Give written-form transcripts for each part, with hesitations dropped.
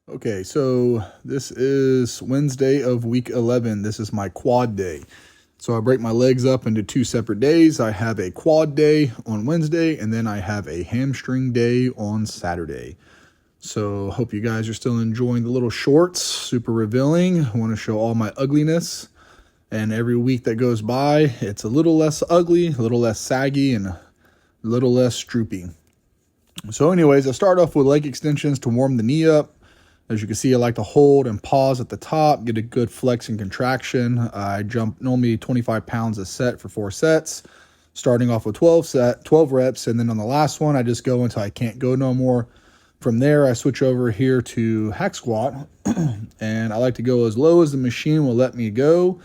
Okay, so this is Wednesday of week 11. This is my quad day. So I break my legs up into two separate days. I have a quad day on Wednesday, and then I have a hamstring day on Saturday. So hope you guys are still enjoying the little shorts. Super revealing. I want to show all my ugliness. And every week that goes by, it's a little less ugly, a little less saggy, and a little less droopy. So anyways, I start off with leg extensions to warm the knee up. As you can see, I like to hold and pause at the top, get a good flex and contraction. I jump normally 25 pounds a set for 4 sets, starting off with 12 reps. And then on the last one, I just go until I can't go no more. From there, I switch over here to hack squat, and I like to go as low as the machine will let me go.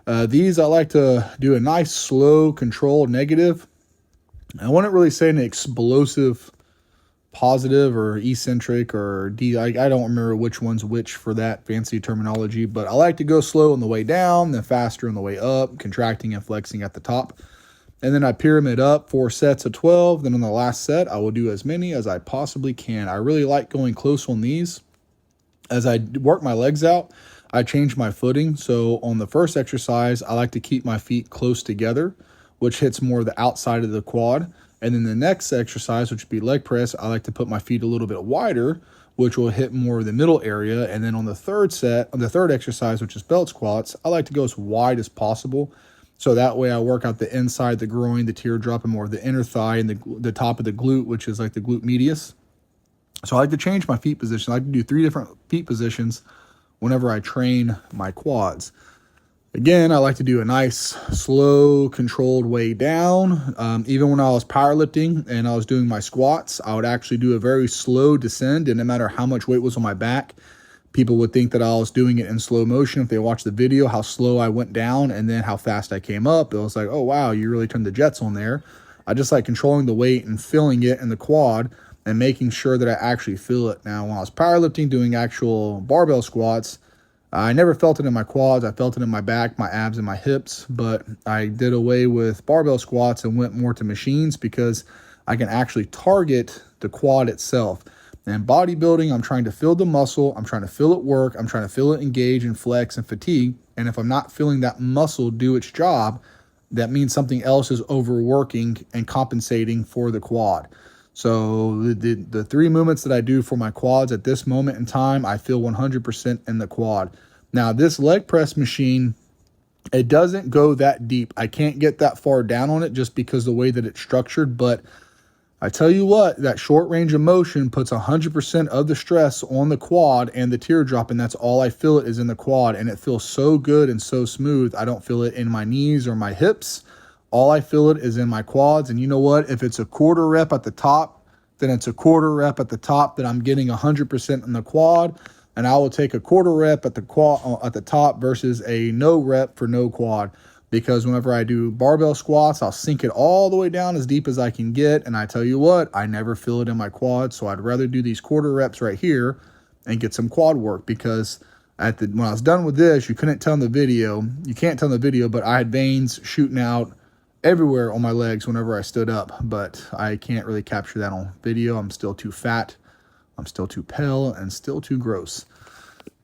These, I like to do a nice, slow, controlled negative. I wouldn't really say an explosive positive or eccentric or I don't remember which one's which for that fancy terminology, but I like to go slow on the way down, then faster on the way up, contracting and flexing at the top. And then I pyramid up 4 sets of 12. Then on the last set, I will do as many as I possibly can. I really like going close on these. As I work my legs out, I change my footing. So on the first exercise, I like to keep my feet close together, which hits more of the outside of the quad. And then the next exercise, which would be leg press, I like to put my feet a little bit wider, which will hit more of the middle area. And then on the third exercise, which is belt squats, I like to go as wide as possible. So that way I work out the inside, the groin, the teardrop, and more of the inner thigh and the top of the glute, which is like the glute medius. So I like to change my feet position. I like to do 3 different feet positions whenever I train my quads. Again, I like to do a nice, slow, controlled way down. Even when I was powerlifting and I was doing my squats, I would actually do a very slow descend. And no matter how much weight was on my back, people would think that I was doing it in slow motion. If they watched the video, how slow I went down and then how fast I came up, it was like, oh, wow, you really turned the jets on there. I just like controlling the weight and feeling it in the quad and making sure that I actually feel it. Now, when I was powerlifting, doing actual barbell squats, I never felt it in my quads. I felt it in my back, my abs, and my hips, but I did away with barbell squats and went more to machines because I can actually target the quad itself. And bodybuilding, I'm trying to feel the muscle. I'm trying to feel it work. I'm trying to feel it engage and flex and fatigue. And if I'm not feeling that muscle do its job, that means something else is overworking and compensating for the quad. So the 3 movements that I do for my quads at this moment in time, I feel 100% in the quad. Now, this leg press machine, it doesn't go that deep. I can't get that far down on it just because the way that it's structured. But I tell you what, that short range of motion puts 100% of the stress on the quad and the teardrop, and that's all I feel it is in the quad. And it feels so good and so smooth. I don't feel it in my knees or my hips. All I feel it is in my quads. And you know what? If it's a quarter rep at the top, then it's a quarter rep at the top that I'm getting 100% in the quad. And I will take a quarter rep at the quad at the top versus a no rep for no quad. Because whenever I do barbell squats, I'll sink it all the way down as deep as I can get. And I tell you what, I never feel it in my quad. So I'd rather do these quarter reps right here and get some quad work, because when I was done with this, you couldn't tell in the video. You can't tell in the video, but I had veins shooting out everywhere on my legs whenever I stood up, but I can't really capture that on video. I'm still too fat, I'm still too pale, and still too gross.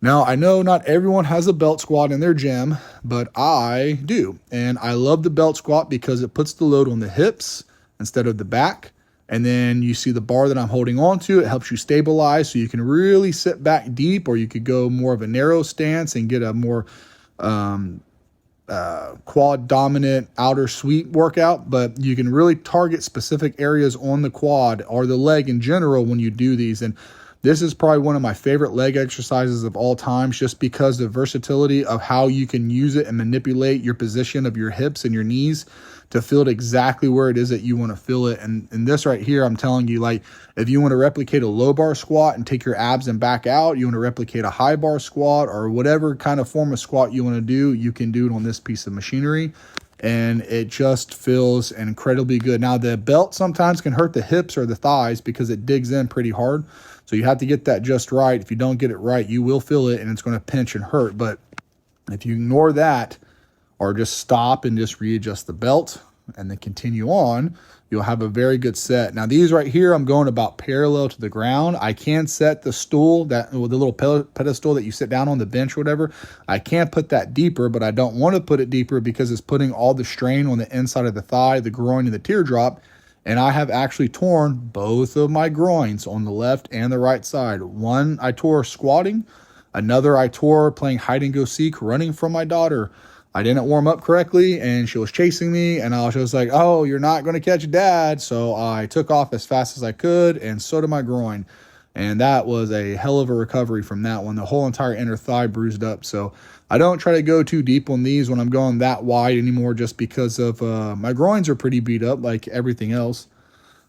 Now, I know not everyone has a belt squat in their gym, but I do. And I love the belt squat because it puts the load on the hips instead of the back. And then you see the bar that I'm holding on to, it helps you stabilize so you can really sit back deep, or you could go more of a narrow stance and get a more quad dominant outer sweep workout. But you can really target specific areas on the quad or the leg in general when you do these. And this is probably one of my favorite leg exercises of all time, just because the versatility of how you can use it and manipulate your position of your hips and your knees to feel it exactly where it is that you want to feel it. And this right here, I'm telling you, like, if you want to replicate a low bar squat and take your abs and back out, you want to replicate a high bar squat or whatever kind of form of squat you want to do, you can do it on this piece of machinery. And it just feels incredibly good. Now, the belt sometimes can hurt the hips or the thighs because it digs in pretty hard. So you have to get that just right. If you don't get it right, you will feel it and it's going to pinch and hurt. But if you ignore that or just stop and just readjust the belt and then continue on, you'll have a very good set. Now these right here, I'm going about parallel to the ground. I can set the stool, that with the little pedestal that you sit down on, the bench or whatever. I can put that deeper, but I don't want to put it deeper because it's putting all the strain on the inside of the thigh, the groin, and the teardrop. And I have actually torn both of my groins on the left and the right side. One I tore squatting, another I tore playing hide and go seek, running from my daughter. I didn't warm up correctly and she was chasing me, and I was just like, oh, you're not going to catch dad. So I took off as fast as I could, and so did my groin. And that was a hell of a recovery from that one. The whole entire inner thigh bruised up. So I don't try to go too deep on these when I'm going that wide anymore, just because of my groins are pretty beat up like everything else.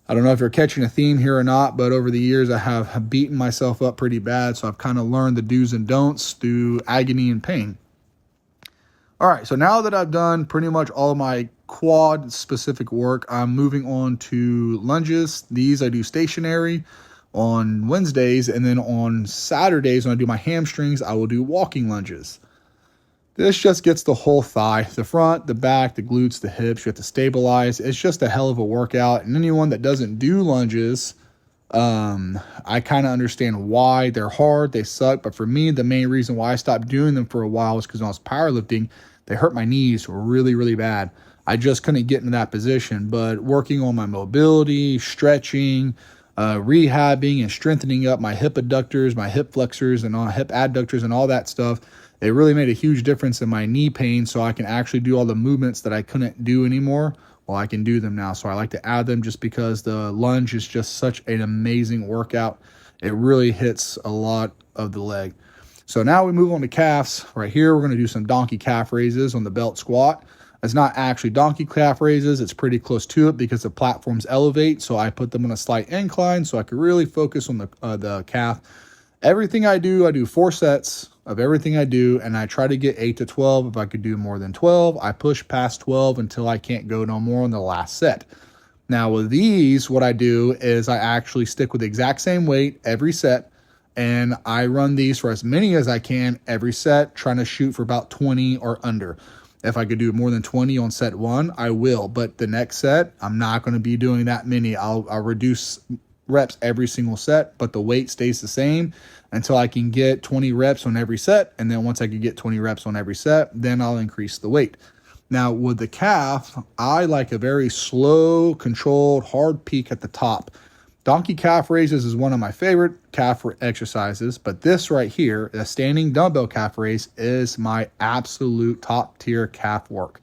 I don't know if you're catching a theme here or not, but over the years I have beaten myself up pretty bad. So I've kind of learned the do's and don'ts through agony and pain. All right, so now that I've done pretty much all of my quad specific work, I'm moving on to lunges. These I do stationary on Wednesdays, and then on Saturdays when I do my hamstrings, I will do walking lunges. This just gets the whole thigh, the front, the back, the glutes, the hips. You have to stabilize. It's just a hell of a workout. And anyone that doesn't do lunges, I kind of understand why. They're hard, they suck. But for me, the main reason why I stopped doing them for a while was because when I was powerlifting, they hurt my knees really, really bad. I just couldn't get into that position. But working on my mobility, stretching, rehabbing, and strengthening up my hip adductors, my hip flexors, and all hip adductors, and all that stuff, it really made a huge difference in my knee pain. So I can actually do all the movements that I couldn't do anymore. Well, I can do them now. So I like to add them just because the lunge is just such an amazing workout. It really hits a lot of the leg. So now we move on to calves. Right here, we're going to do some donkey calf raises on the belt squat. It's not actually donkey calf raises. It's pretty close to it because the platforms elevate. So I put them on a slight incline so I could really focus on the calf. Everything I do 4 sets of everything I do, and I try to get 8 to 12. If I could do more than 12, I push past 12 until I can't go no more on the last set. Now with these, what I do is I actually stick with the exact same weight every set, and I run these for as many as I can every set, trying to shoot for about 20 or under. If I could do more than 20 on set 1, I will, but the next set, I'm not going to be doing that many. I'll reduce reps every single set, but the weight stays the same until I can get 20 reps on every set. And then once I can get 20 reps on every set, then I'll increase the weight. Now with the calf, I like a very slow, controlled, hard peak at the top. Donkey calf raises is one of my favorite calf exercises, but this right here, the standing dumbbell calf raise, is my absolute top tier calf work.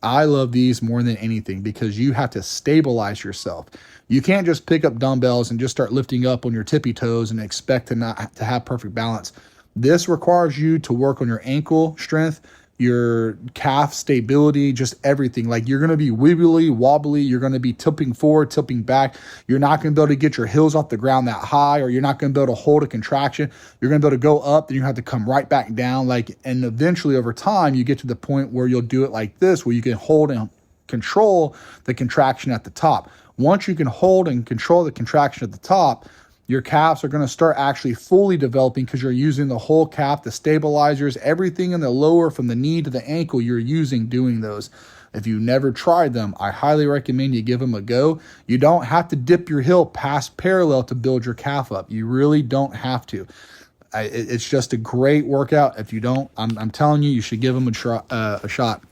I love these more than anything because you have to stabilize yourself. You can't just pick up dumbbells and just start lifting up on your tippy toes and expect to have perfect balance. This requires you to work on your ankle strength, your calf stability, just everything. Like you're going to be wibbly, wobbly. You're going to be tipping forward, tipping back. You're not going to be able to get your heels off the ground that high, or you're not going to be able to hold a contraction. You're going to be able to go up, then you have to come right back down. And eventually over time, you get to the point where you'll do it like this, where you can hold and control the contraction at the top. Once you can hold and control the contraction at the top, your calves are going to start actually fully developing because you're using the whole calf, the stabilizers, everything in the lower from the knee to the ankle you're using doing those. If you've never tried them, I highly recommend you give them a go. You don't have to dip your heel past parallel to build your calf up. You really don't have to. It's just a great workout. If you don't, I'm telling you, you should give them a shot.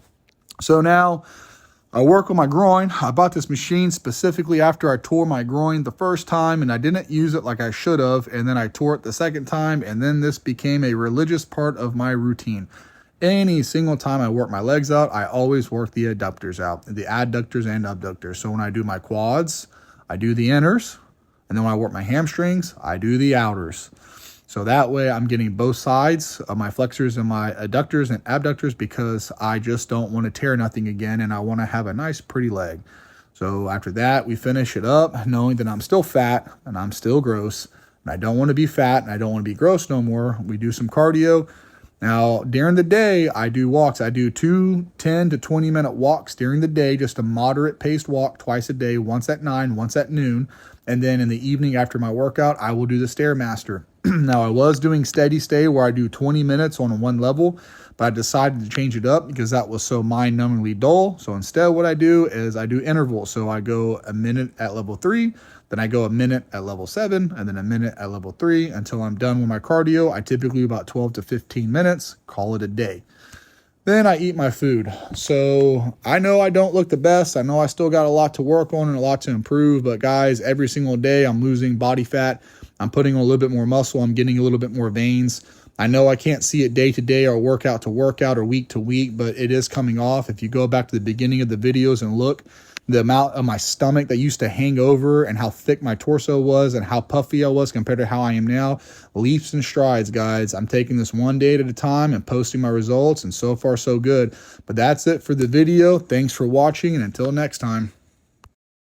So now I work on my groin. I bought this machine specifically after I tore my groin the first time, and I didn't use it like I should have, and then I tore it the second time, and then this became a religious part of my routine. Any single time I work my legs out, I always work the adductors out, the adductors and abductors. So when I do my quads, I do the inners, and then when I work my hamstrings, I do the outers. So that way I'm getting both sides of my flexors and my adductors and abductors because I just don't want to tear nothing again, and I want to have a nice pretty leg. So after that, we finish it up knowing that I'm still fat and I'm still gross, and I don't want to be fat and I don't want to be gross no more. We do some cardio. Now, during the day, I do walks. I do 2 10 to 20 minute walks during the day, just a moderate paced walk twice a day, once at 9, once at noon. And then in the evening after my workout, I will do the Stairmaster. Now, I was doing steady stay where I do 20 minutes on one level, but I decided to change it up because that was so mind-numbingly dull. So instead, what I do is I do intervals. So I go a minute at level 3, then I go a minute at level 7, and then a minute at level 3 until I'm done with my cardio. I typically do about 12 to 15 minutes, call it a day. Then I eat my food. So I know I don't look the best. I know I still got a lot to work on and a lot to improve. But guys, every single day I'm losing body fat. I'm putting on a little bit more muscle. I'm getting a little bit more veins. I know I can't see it day to day or workout to workout or week to week, but it is coming off. If you go back to the beginning of the videos and look, the amount of my stomach that used to hang over and how thick my torso was and how puffy I was compared to how I am now, leaps and strides, guys. I'm taking this one day at a time and posting my results, and so far so good. But that's it for the video. Thanks for watching, and until next time.